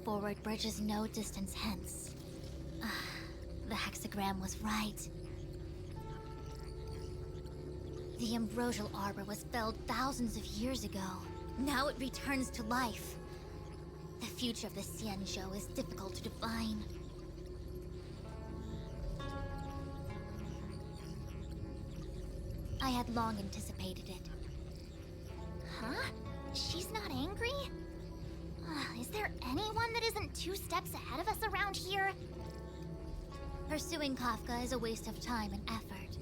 forward bridge is no distance hence. The hexagram was right. The ambrosial arbor was felled thousands of years ago. Now it returns to life. The future of the Xianzhou is difficult to define. I had long anticipated it. Huh? She's not angry? Is there anyone that isn't 2 steps ahead of us around here? Pursuing Kafka is a waste of time and effort.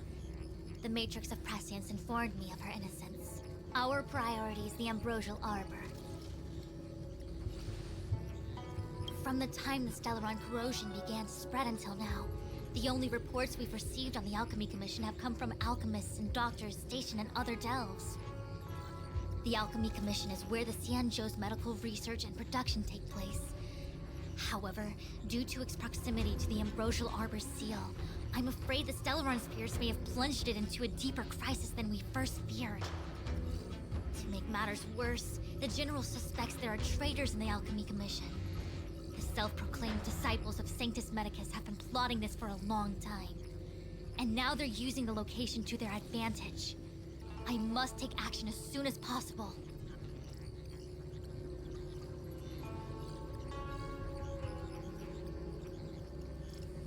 The Matrix of Prescience informed me of her innocence. Our priority is the ambrosial arbor. From the time the Stellaron corrosion began to spread until now, the only reports we've received on the Alchemy Commission have come from alchemists and doctors stationed in other delves. The Alchemy Commission is where the Xianzhou's medical research and production take place. However, due to its proximity to the ambrosial arbor's seal, I'm afraid the Stellaron spheres may have plunged it into a deeper crisis than we first feared. To make matters worse, the General suspects there are traitors in the Alchemy Commission. The self-proclaimed disciples of Sanctus Medicus have been plotting this for a long time. And now they're using the location to their advantage. I must take action as soon as possible.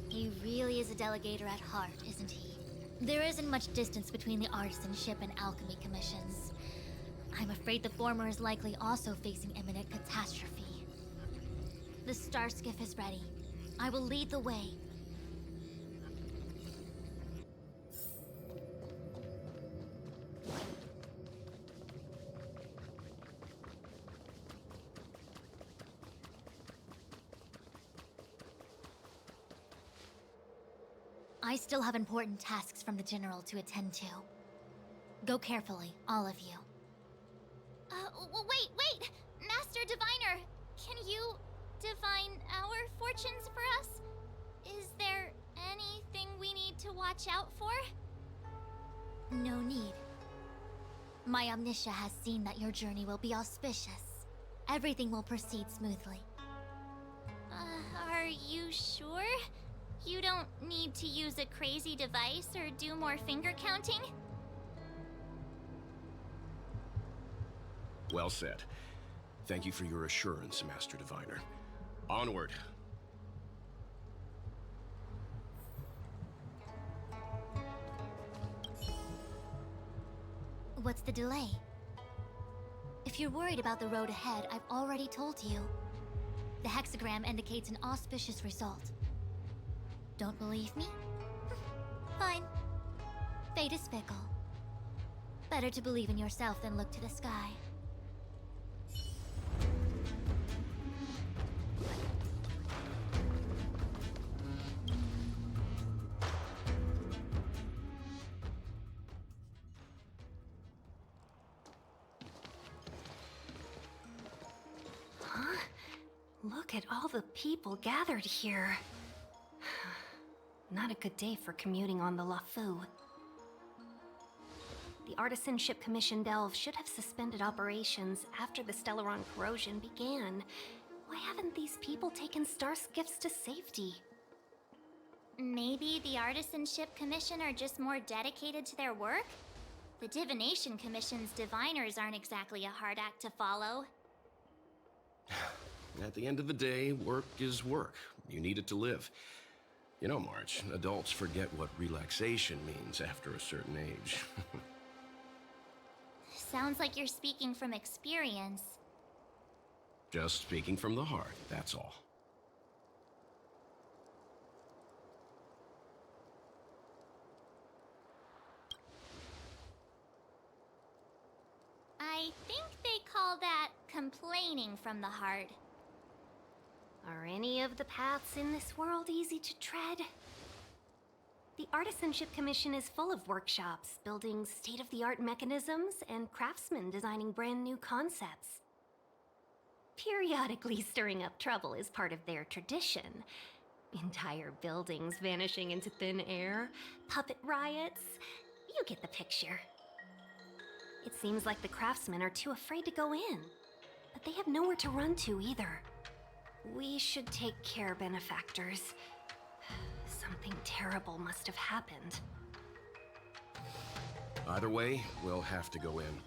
He really is a delegator at heart, isn't he? There isn't much distance between the artisanship and alchemy commissions. I'm afraid the former is likely also facing imminent catastrophe. The star skiff is ready. I will lead the way. I still have important tasks from the General to attend to. Go carefully, all of you. Wait! Master Diviner! Can you divine our fortunes for us? Is there anything we need to watch out for? No need. My omniscia has seen that your journey will be auspicious. Everything will proceed smoothly. Are you sure? You don't need to use a crazy device or do more finger counting? Well said. Thank you for your assurance, Master Diviner. Onward. What's the delay? If you're worried about the road ahead, I've already told you. The hexagram indicates an auspicious result. Don't believe me? Fine. Fate is fickle. Better to believe in yourself than look to the sky. Huh? Look at all the people gathered here. Not a good day for commuting on the LaFu. The Artisanship Commission Delve should have suspended operations after the Stellaron corrosion began. Why haven't these people taken star skiffs to safety? Maybe the Artisanship Commission are just more dedicated to their work? The Divination Commission's diviners aren't exactly a hard act to follow. At the end of the day, work is work. You need it to live. You know, March, adults forget what relaxation means after a certain age. Sounds like you're speaking from experience. Just speaking from the heart, that's all. I think they call that complaining from the heart. Are any of the paths in this world easy to tread? The Artisanship Commission is full of workshops, building state-of-the-art mechanisms, and craftsmen designing brand new concepts. Periodically stirring up trouble is part of their tradition. Entire buildings vanishing into thin air, puppet riots. You get the picture. It seems like the craftsmen are too afraid to go in, but they have nowhere to run to either. We should take care, benefactors. Something terrible must have happened. Either way, we'll have to go in.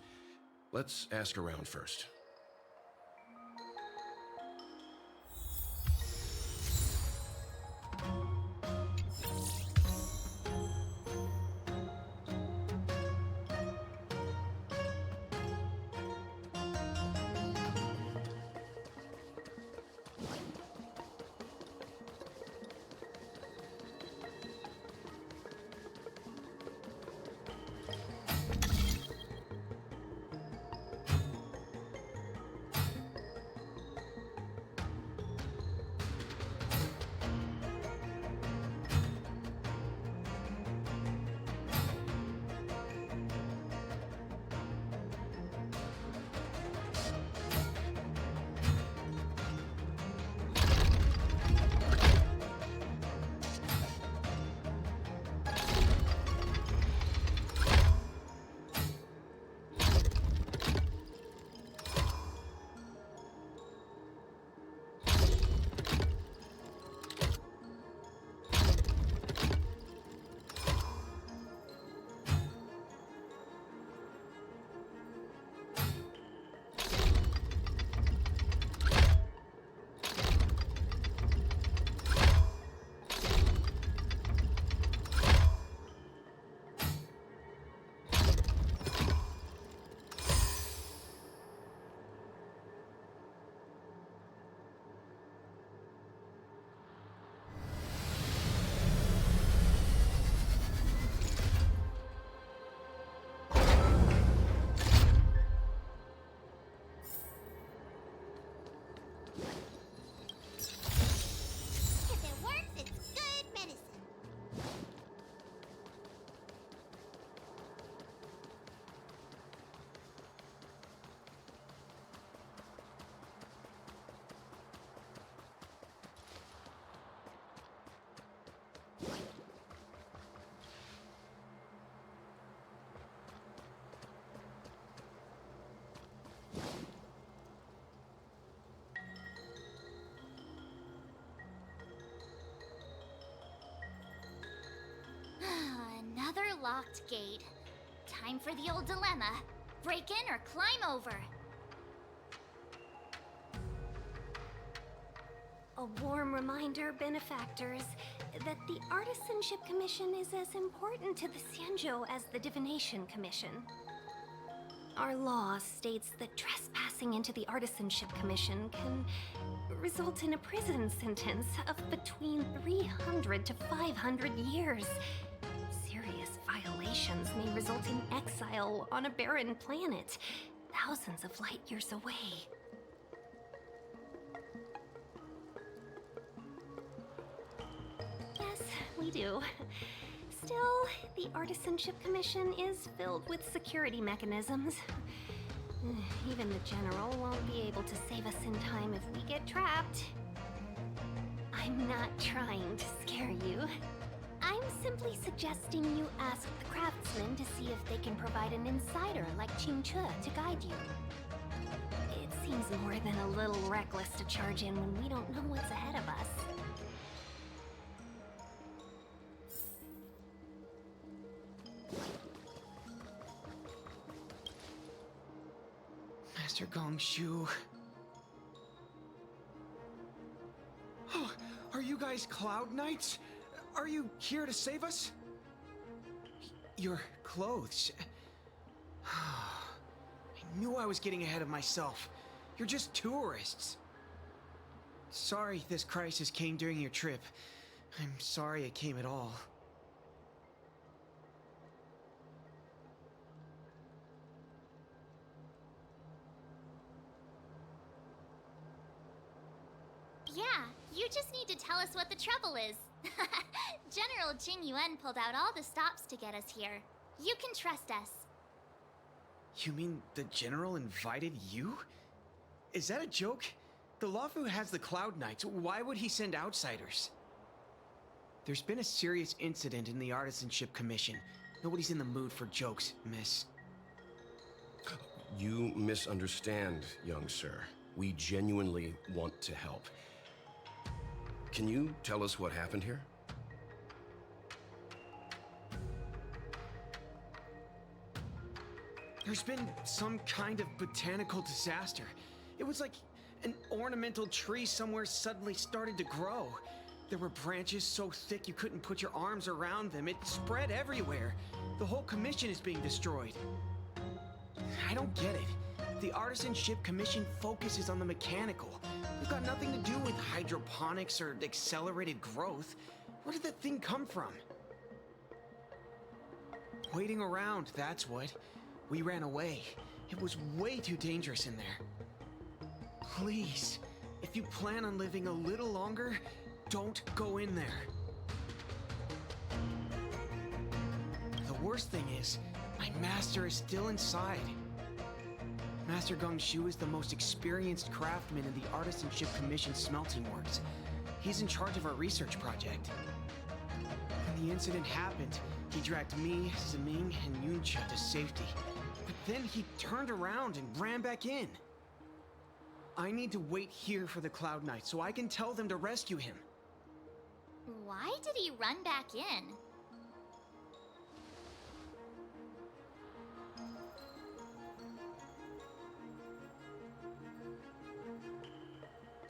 Let's ask around first. If it works, it's good medicine. Another locked gate. Time for the old dilemma. Break in or climb over. A warm reminder, benefactors, that the Artisanship Commission is as important to the Xianzhou as the Divination Commission. Our law states that trespassing into the Artisanship Commission can result in a prison sentence of between 300 to 500 years. Serious violations may result in exile on a barren planet, thousands of light years away. Yes, we do. Still, the Artisanship Commission is filled with security mechanisms. Even the General won't be able to save us in time if we get trapped. I'm not trying to scare you. I'm simply suggesting you ask the craftsmen to see if they can provide an insider like Qingche to guide you. It seems more than a little reckless to charge in when we don't know what's ahead of us. Master Gongshu. Oh, are you guys Cloud Knights? Are you here to save us? Your clothes. I knew I was getting ahead of myself. You're just tourists. Sorry this crisis came during your trip. I'm sorry it came at all. Yeah, you just need to tell us what the trouble is. General Jing Yuan pulled out all the stops to get us here. You can trust us. You mean the General invited you? Is that a joke? The Luofu has the Cloud Knights. Why would he send outsiders? There's been a serious incident in the Artisanship Commission. Nobody's in the mood for jokes, miss. You misunderstand, young sir. We genuinely want to help. Can you tell us what happened here? There's been some kind of botanical disaster. It was like an ornamental tree somewhere suddenly started to grow. There were branches so thick you couldn't put your arms around them. It spread everywhere. The whole commission is being destroyed. I don't get it. The Artisanship Commission focuses on the mechanical. We've got nothing to do with hydroponics or accelerated growth. Where did that thing come from? Waiting around, that's what. We ran away. It was way too dangerous in there. Please, if you plan on living a little longer, don't go in there. The worst thing is, my master is still inside. Master Gong-Shu is the most experienced craftsman in the Artisanship Commission smelting works. He's in charge of our research project. When the incident happened, he dragged me, Ziming, and Yuncha to safety. But then he turned around and ran back in. I need to wait here for the Cloud Knight so I can tell them to rescue him. Why did he run back in?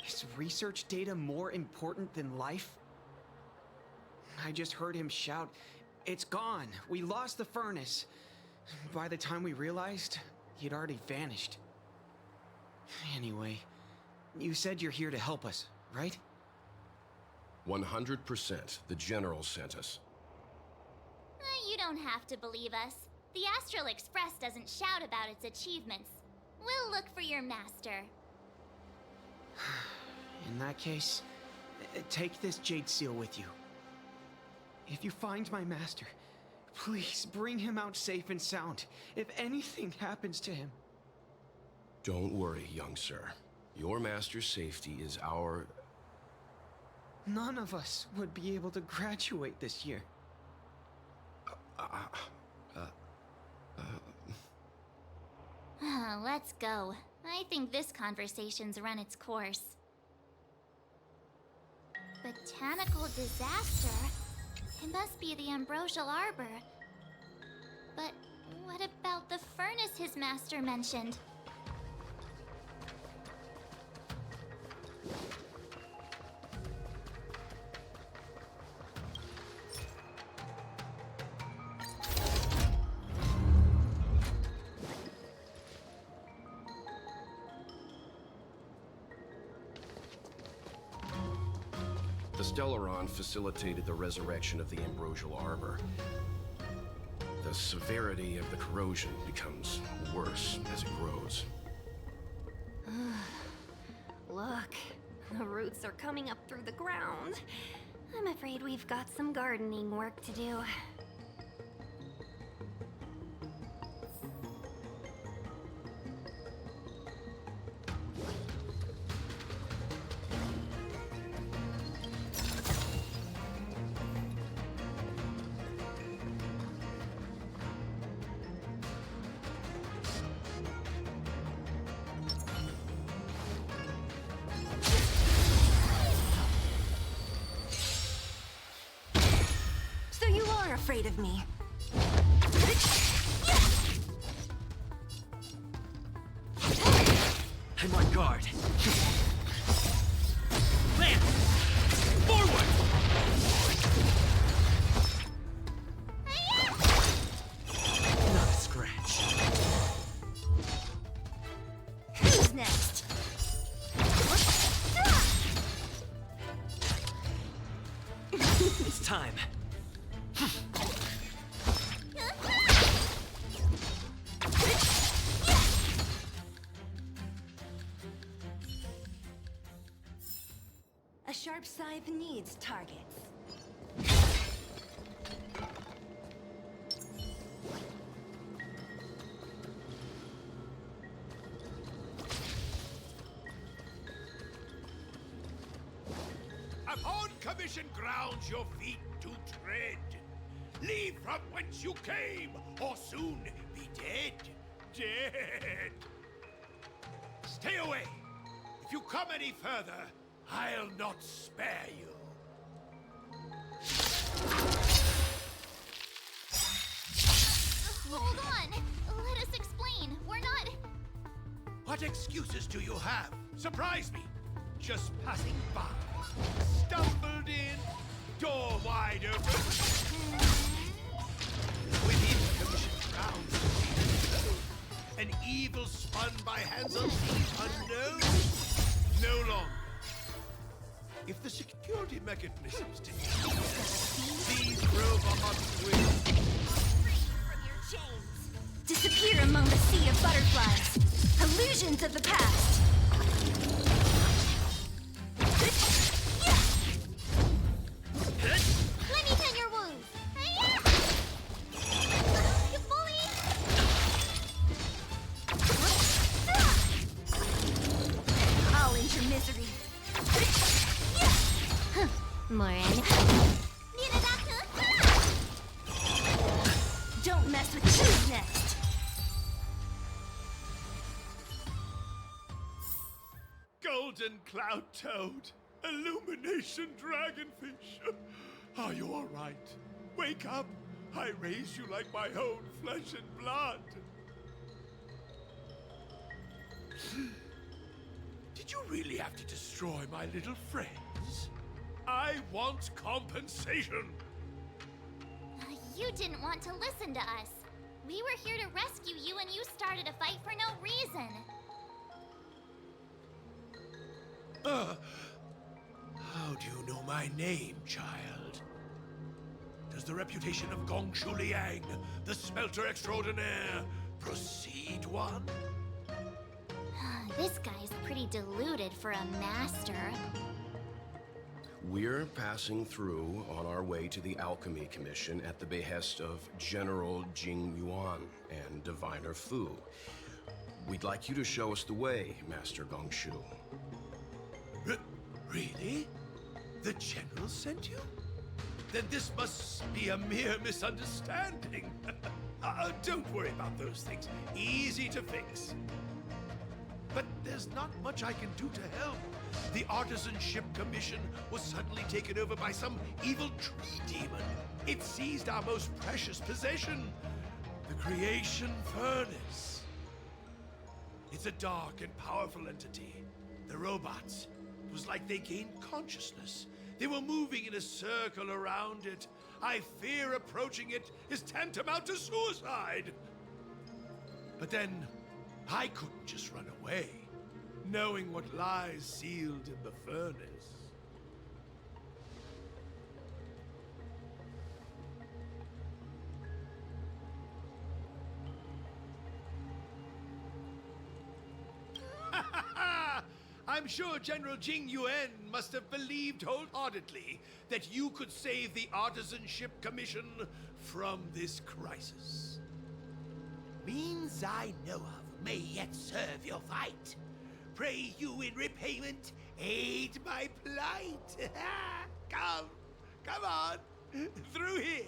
Is research data more important than life? I just heard him shout, "It's gone! We lost the furnace!" By the time we realized, he'd already vanished. Anyway, you said you're here to help us, right? 100%. The General sent us. You don't have to believe us. The Astral Express doesn't shout about its achievements. We'll look for your master. In that case, take this jade seal with you. If you find my master, please bring him out safe and sound. If anything happens to him. Don't worry, young sir. Your master's safety is our... None of us would be able to graduate this year. Let's go. I think this conversation's run its course. Botanical disaster? It must be the Ambrosial Arbor. But what about the furnace his master mentioned? The Stellaron facilitated the resurrection of the Ambrosial Arbor. The severity of the corrosion becomes worse as it grows. Look, the roots are coming up through the ground. I'm afraid we've got some gardening work to do. So you are afraid of me? I'm on guard. Land! Forward! Not a scratch. Who's next? It's time. A sharp scythe needs targets. Upon commission grounds your feet to tread. Leave from whence you came, or soon be dead. Dead. Stay away. If you come any further, I'll not spare you. Hold on! Let us explain. We're not... What excuses do you have? Surprise me! Just passing by. Stumbled in, door wide open. Within commission grounds. An evil spun by hands unknown. No longer. If the security mechanisms didn't these robots will... Disappear among the sea of butterflies. Illusions of the past. Let me tend your wounds. You bully! I'll end your misery. Moran. Don't mess with Choose next. Golden cloud toad, illumination dragonfish. Are you all right? Wake up! I raised you like my own flesh and blood. Did you really have to destroy my little friends? I want compensation. You didn't want to listen to us. We were here to rescue you and you started a fight for no reason. How do you know my name, child? Does the reputation of Gongshu Liang, the smelter extraordinaire, precede one? This guy's pretty deluded for a master. We're passing through on our way to the Alchemy Commission at the behest of General Jing Yuan and Diviner Fu. We'd like you to show us the way, Master Gongshu. Really? The General sent you? Then this must be a mere misunderstanding. Don't worry about those things. Easy to fix. But there's not much I can do to help. The Artisanship Commission was suddenly taken over by some evil tree demon. It seized our most precious possession, the Creation Furnace. It's a dark and powerful entity. The robots, it was like they gained consciousness. They were moving in a circle around it. I fear approaching it is tantamount to suicide. But then, I couldn't just run away, knowing what lies sealed in the furnace. I'm sure General Jing Yuan must have believed wholeheartedly that you could save the Artisanship Commission from this crisis. Means I know of may yet serve your fight. Pray you in repayment aid my plight. Come on, through here.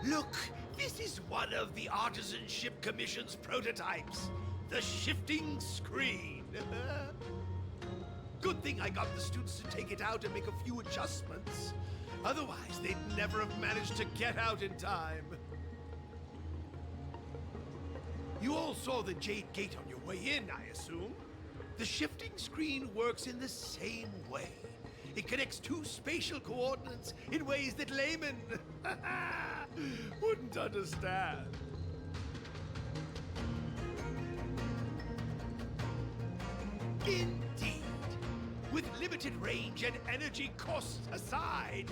Look, this is one of the Artisanship Commission's prototypes. The shifting screen. Good thing I got the students to take it out and make a few adjustments. Otherwise, they'd never have managed to get out in time. You all saw the Jade Gate on your way in, I assume? The shifting screen works in the same way. It connects two spatial coordinates in ways that laymen wouldn't understand. Indeed. With limited range and energy costs aside,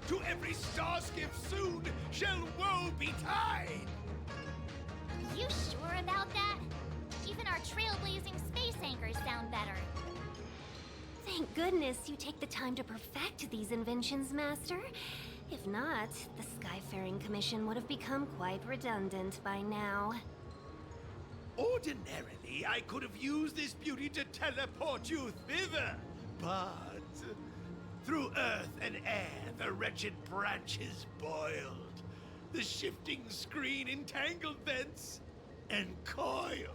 to every starskiff soon shall woe betide. You sure about that? Even our trailblazing space anchors sound better. Thank goodness you take the time to perfect these inventions, Master. If not, the Skyfaring Commission would have become quite redundant by now. Ordinarily, I could have used this beauty to teleport you thither, but through earth and air the wretched branches boiled. The shifting screen entangled thence and coiled.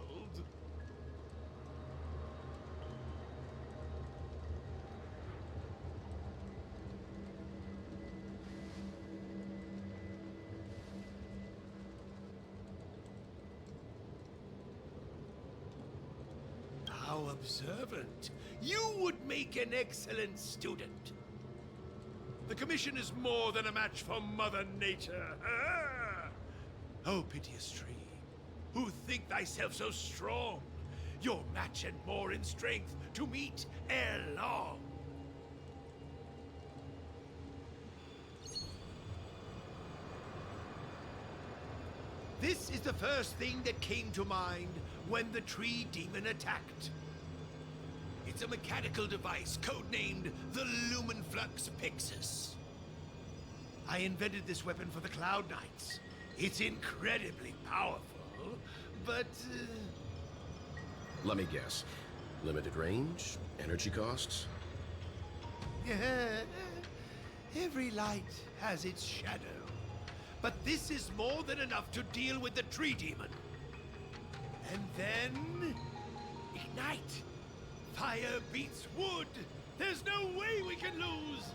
How observant. You would make an excellent student. The Commission is more than a match for Mother Nature. Ah! Oh, piteous tree, who think thyself so strong, your match and more in strength to meet ere long. This is the first thing that came to mind when the tree demon attacked. It's a mechanical device codenamed the Lumenflux Pixis. I invented this weapon for the Cloud Knights. It's incredibly powerful, but... Let me guess. Limited range? Energy costs? Every light has its shadow. But this is more than enough to deal with the tree demon. And then... ignite! Fire beats wood! There's no way we can lose!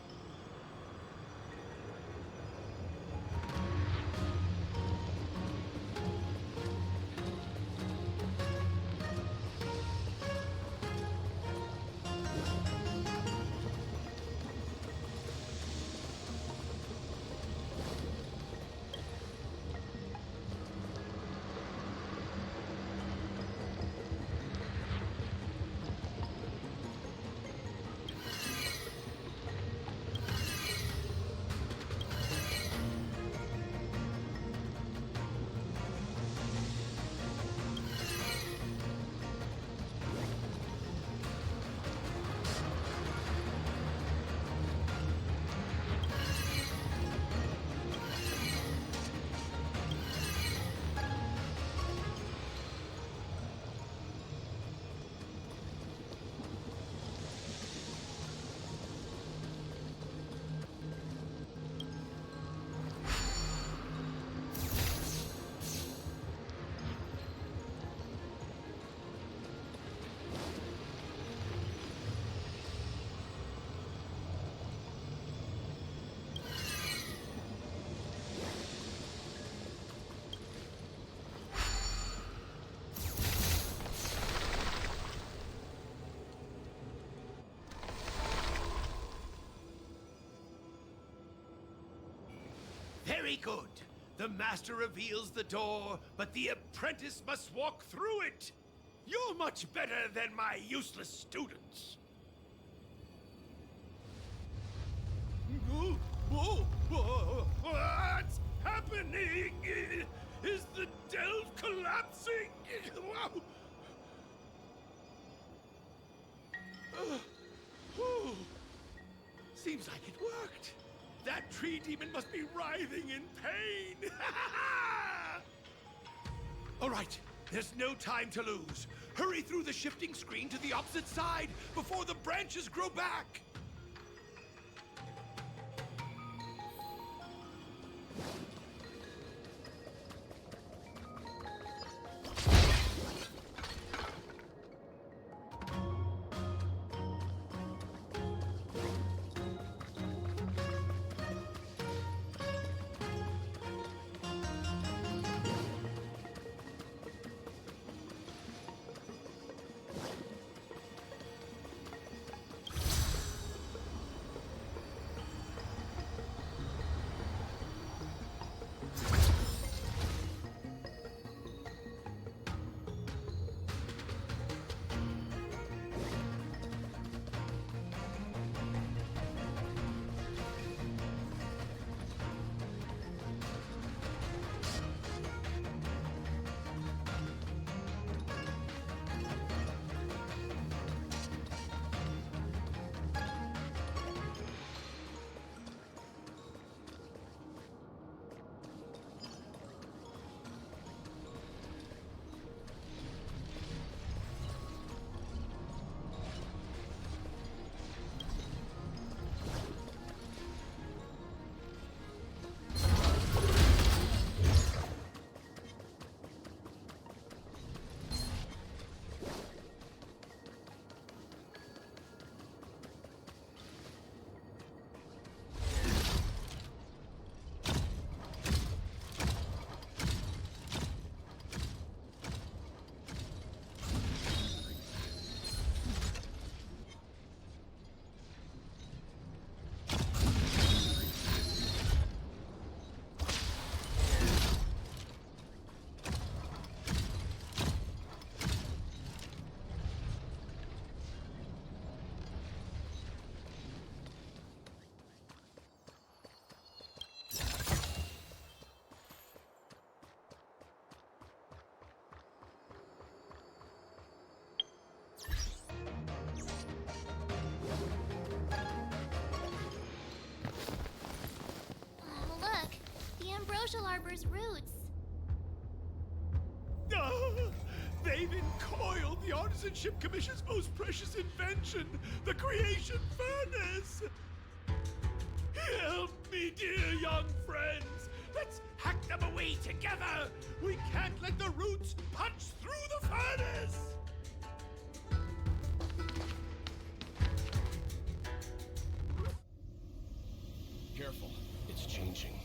Very good. The master reveals the door, but the apprentice must walk through it. You're much better than my useless students. What's happening? Is the delve collapsing? Seems like it worked. That tree demon must be writhing in pain. All right, there's no time to lose. Hurry through the shifting screen to the opposite side before the branches grow back. Ambrosial Arbor's roots. They've encoiled the Artisanship Commission's most precious invention, the creation furnace! Help me, dear young friends! Let's hack them away together! We can't let the roots punch through the furnace! Careful, it's changing.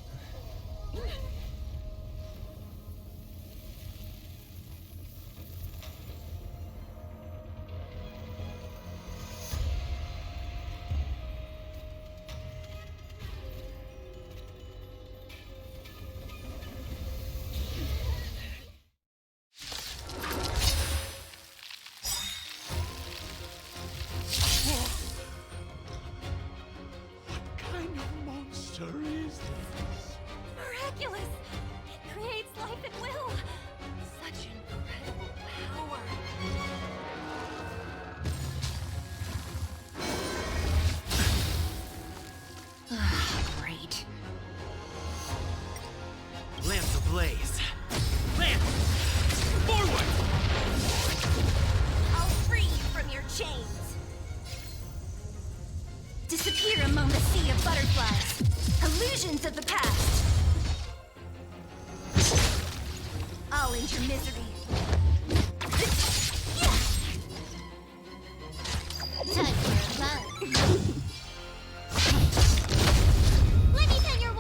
What kind of monster is this? Miraculous! It creates life at will! Such incredible power! Great. Lamps ablaze. Lamp! Forward! I'll free you from your chains! Disappear among the sea of butterflies! Illusions of the past! I'll end your misery. Time for a buzz. Let me tell your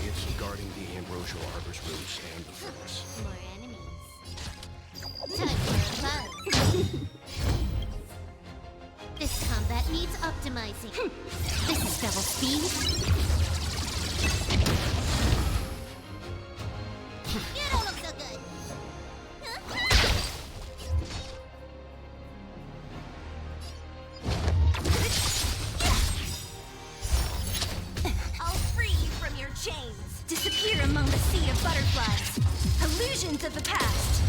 It's guarding the Ambrosial Arbor's roots and the furnace. More enemies. Time for a buzz. This combat needs optimizing. This is double speed. You don't look so good. I'll free you from your chains! Disappear among the sea of butterflies! Illusions of the past!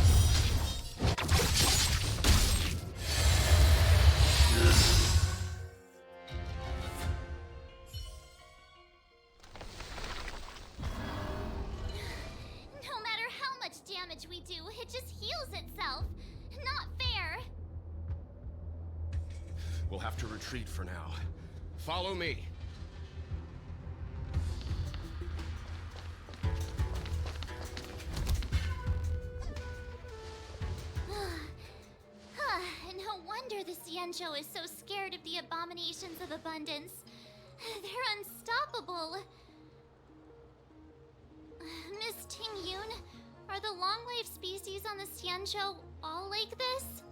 No matter how much damage we do, it just heals itself. Not fair. We'll have to retreat for now. Follow me. No wonder the Xianzhou is so scared of the abominations of abundance. They're unstoppable. Miss Ting-Yun, are the long-life species on the Xianzhou all like this?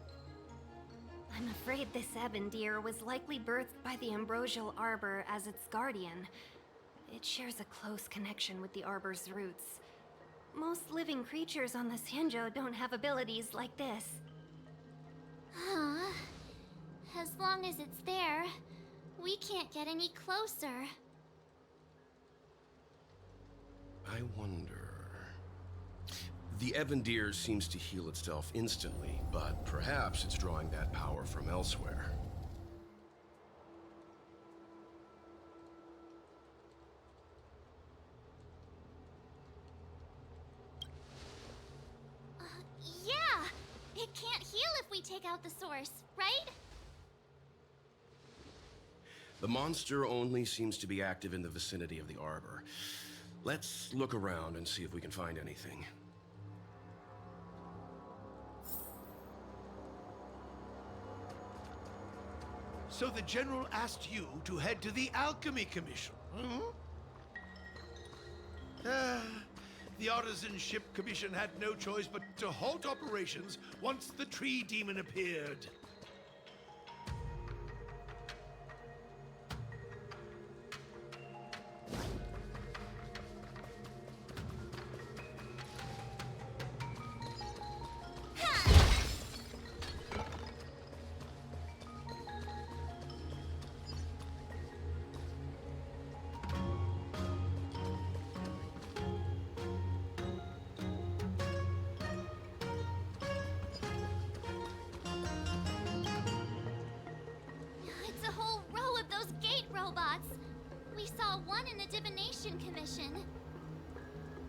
I'm afraid this ebon deer was likely birthed by the Ambrosial Arbor as its guardian. It shares a close connection with the Arbor's roots. Most living creatures on the Xianzhou don't have abilities like this. Huh. As long as it's there, we can't get any closer. I wonder... The Ebon Deer seems to heal itself instantly, but perhaps it's drawing that power from elsewhere. Yeah! It can't heal if we take out the source, right? The monster only seems to be active in the vicinity of the arbor. Let's look around and see if we can find anything. So the General asked you to head to the Alchemy Commission, hmm? The Artisanship Commission had no choice but to halt operations once the tree demon appeared. robots. We saw one in the Divination Commission.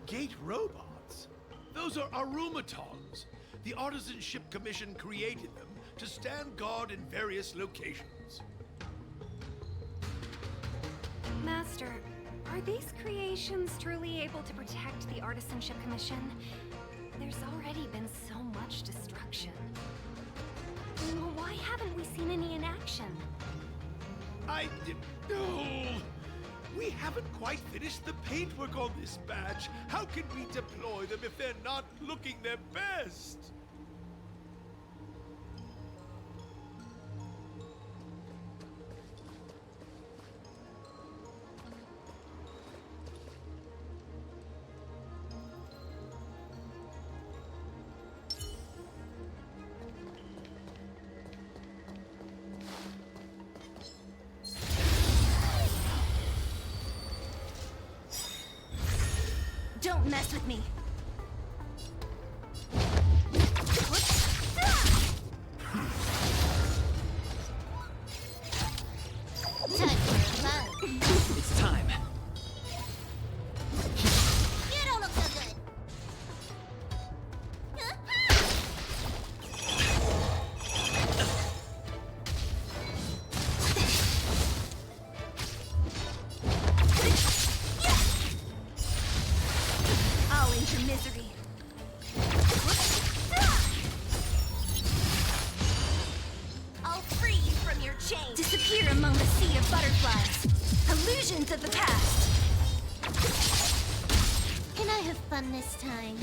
Gate robots? Those are arumatons. The Artisanship Commission created them to stand guard in various locations. Master, are these creations truly able to protect the Artisanship Commission? There's already been so much destruction. Why haven't we seen any in action? No! We haven't quite finished the paintwork on this badge. How can we deploy them if they're not looking their best? Don't mess with me! Time for love. It's time. You don't look so good. I'll end your misery. I'll free you from your chains. Disappear among the sea of butterflies. Illusions of the past. Can I have fun this time?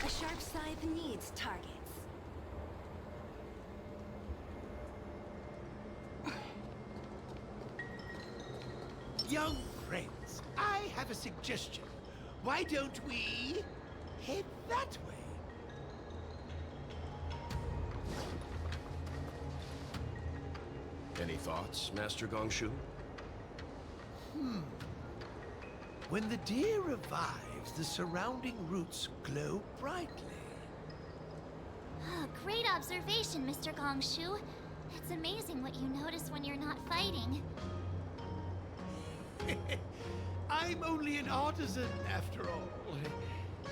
A sharp scythe needs targets. Young friends, I have a suggestion. Why don't we head that way? Any thoughts, Master Gongshu? When the deer revives, the surrounding roots glow brightly. Great observation, Mr. Gongshu. It's amazing what you notice when you're not fighting. I'm only an artisan, after all.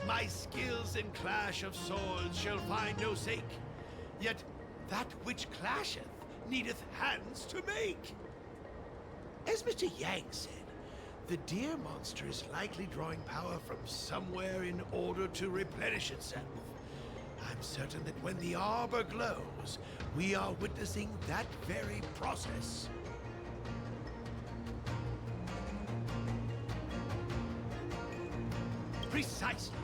My skills in clash of swords shall find no sake. Yet that which clasheth needeth hands to make. As Mr. Yang said, the deer monster is likely drawing power from somewhere in order to replenish itself. I'm certain that when the arbor glows, we are witnessing that very process. Precisely.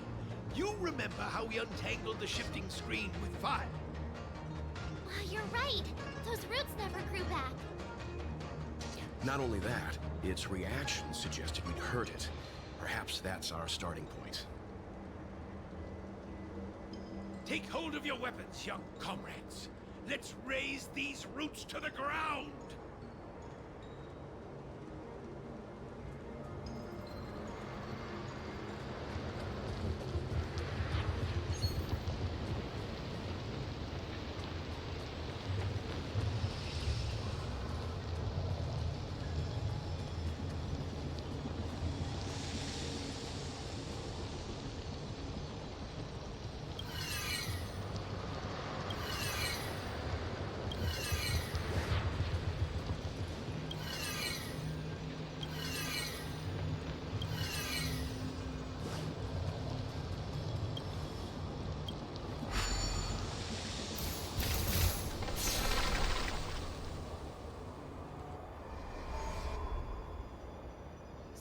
You remember how we untangled the shifting screen with fire? You're right. Those roots never grew back. Not only that, its reaction suggested we'd hurt it. Perhaps that's our starting point. Take hold of your weapons, young comrades. Let's raze these roots to the ground!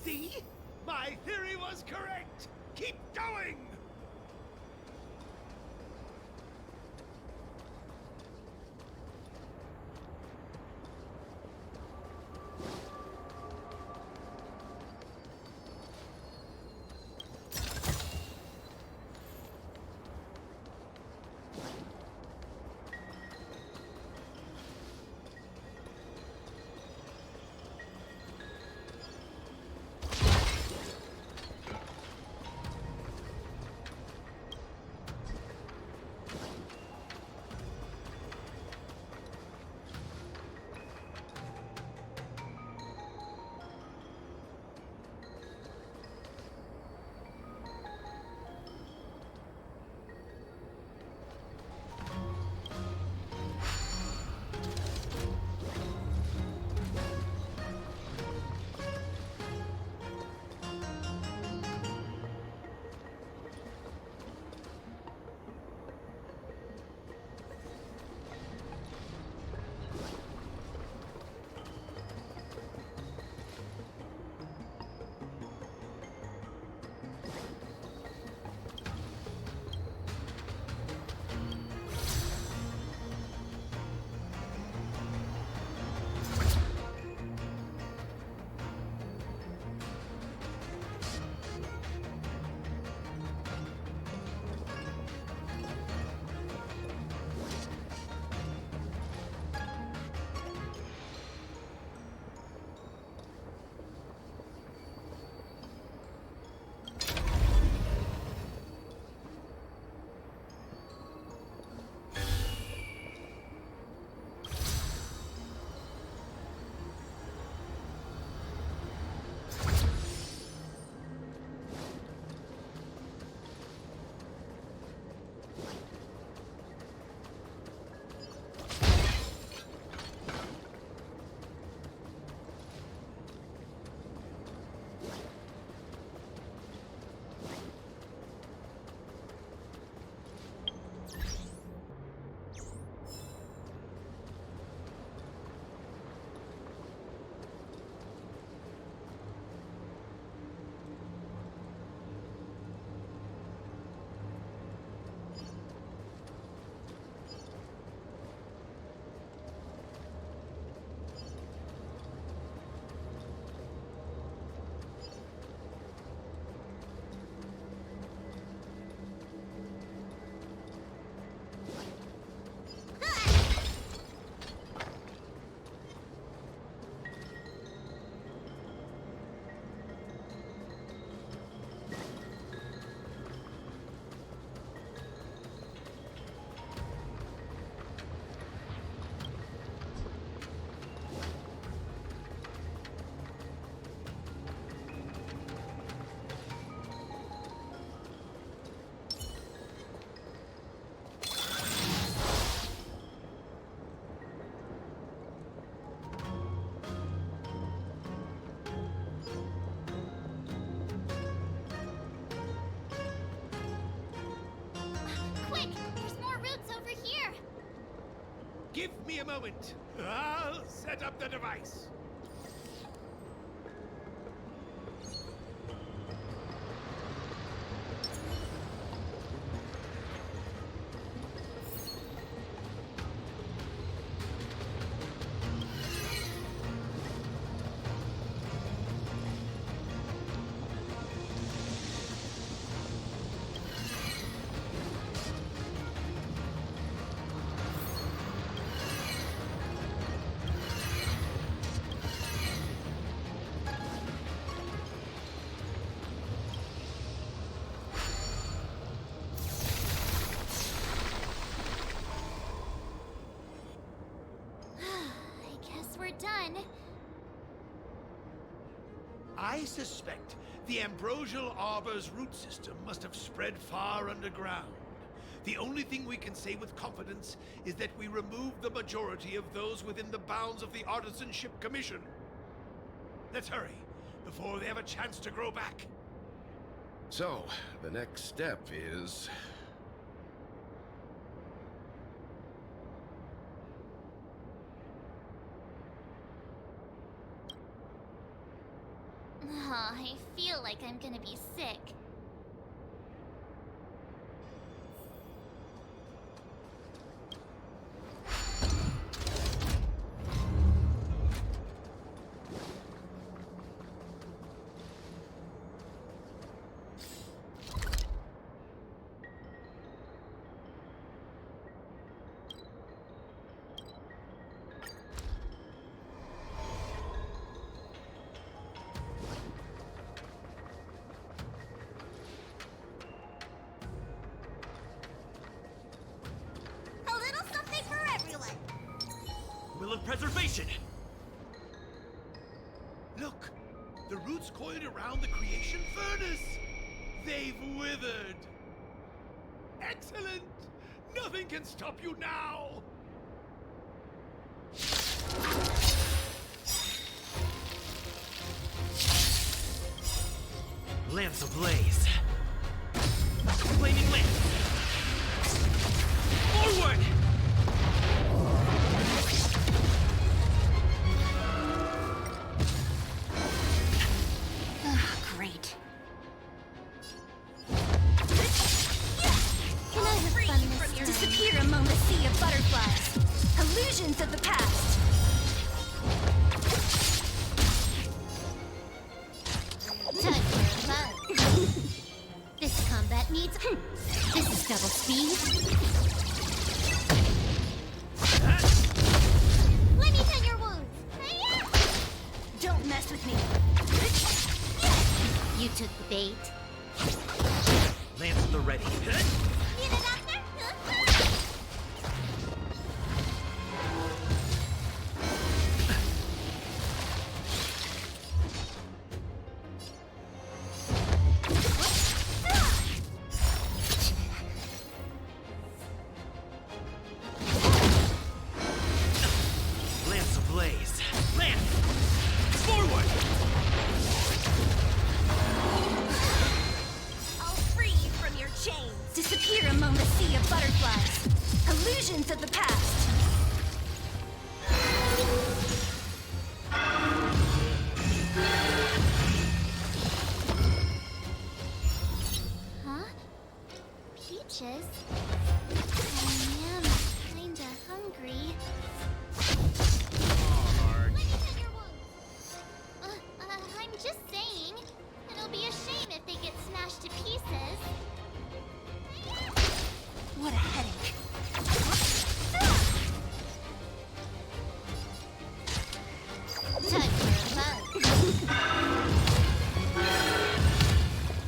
See? My theory was correct! Keep going! Give me a moment. I'll set up the device. Done. I suspect the Ambrosial Arbor's root system must have spread far underground. The only thing we can say with confidence is that we removed the majority of those within the bounds of the Artisanship Commission. Let's hurry, before they have a chance to grow back. So, the next step is... I feel like I'm gonna be sick. Will of preservation! Look! The roots coiled around the creation furnace! They've withered! Excellent! Nothing can stop you now! Lance ablaze! Flaming lance! Forward! Great. Can I have fun this time? Disappear among the sea of butterflies. Illusions of the past. Time for a bug. This combat needs... This is double speed. Let me tend your wounds. Don't mess with me. You took the bait. Lance at the ready. Need a doctor? Lance ablaze! Lance! Forward! I'll free you from your chains. Disappear among the sea of butterflies. Illusions of the past. Huh? Peaches? I am kinda hungry. Let me tend your wounds. I'm just saying. It'll be a shame if they get smashed to pieces. What a headache. Time for a bug.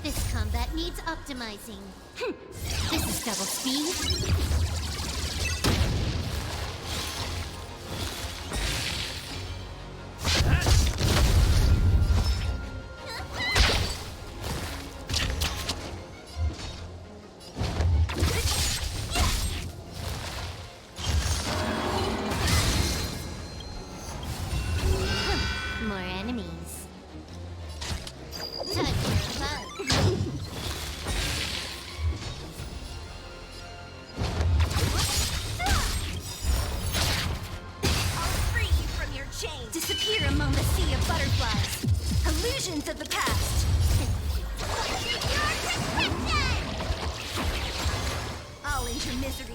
This combat needs optimizing. This is double speed. More enemies. Time for a bug. Illusions of the past! I'll end your misery.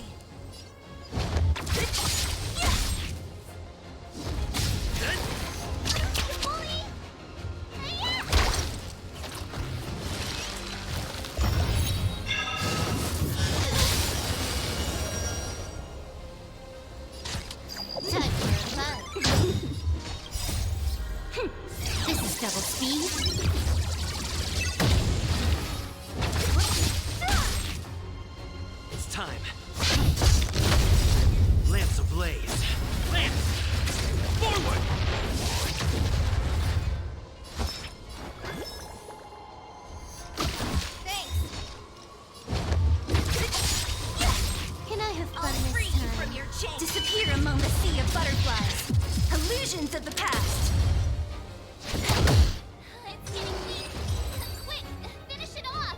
This is double speed. It's time. Lance ablaze. Lance! Forward! Can I have fun this time? From your chain. Disappear among the sea of butterflies. Illusions of the past. It's getting weak. Quick, finish it off.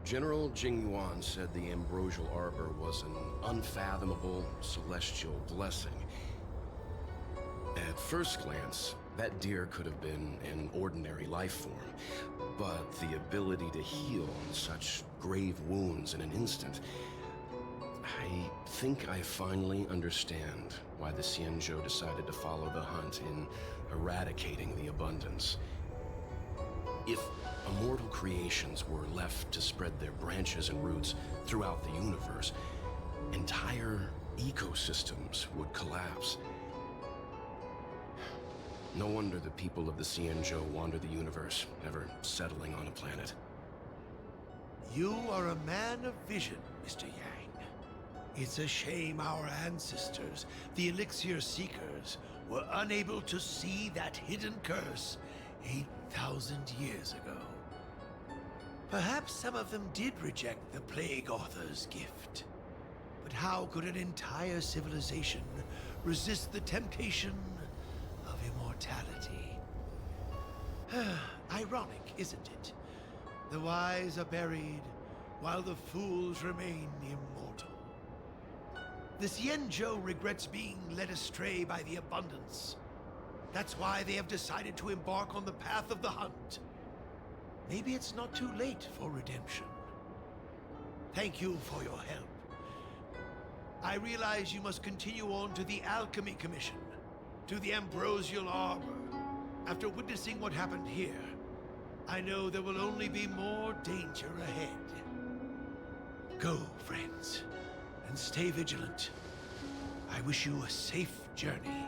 General Jing Yuan said the ambrosial arbor was an unfathomable celestial blessing. At first glance, that deer could have been an ordinary life form, but the ability to heal such grave wounds in an instant... I think I finally understand why the Xianzhou decided to follow the hunt in eradicating the abundance. If immortal creations were left to spread their branches and roots throughout the universe, entire ecosystems would collapse. No wonder the people of the Xianzhou wander the universe, never settling on a planet. You are a man of vision, Mr. Yang. It's a shame our ancestors, the Elixir Seekers, were unable to see that hidden curse 8,000 years ago. Perhaps some of them did reject the Plague Author's gift. But how could an entire civilization resist the temptation of immortality? Ironic, isn't it? The wise are buried, while the fools remain immortal. The Xianzhou regrets being led astray by the abundance. That's why they have decided to embark on the path of the hunt. Maybe it's not too late for redemption. Thank you for your help. I realize you must continue on to the Alchemy Commission, to the Ambrosial Arbor. After witnessing what happened here, I know there will only be more danger ahead. Go, friends, and stay vigilant. I wish you a safe journey.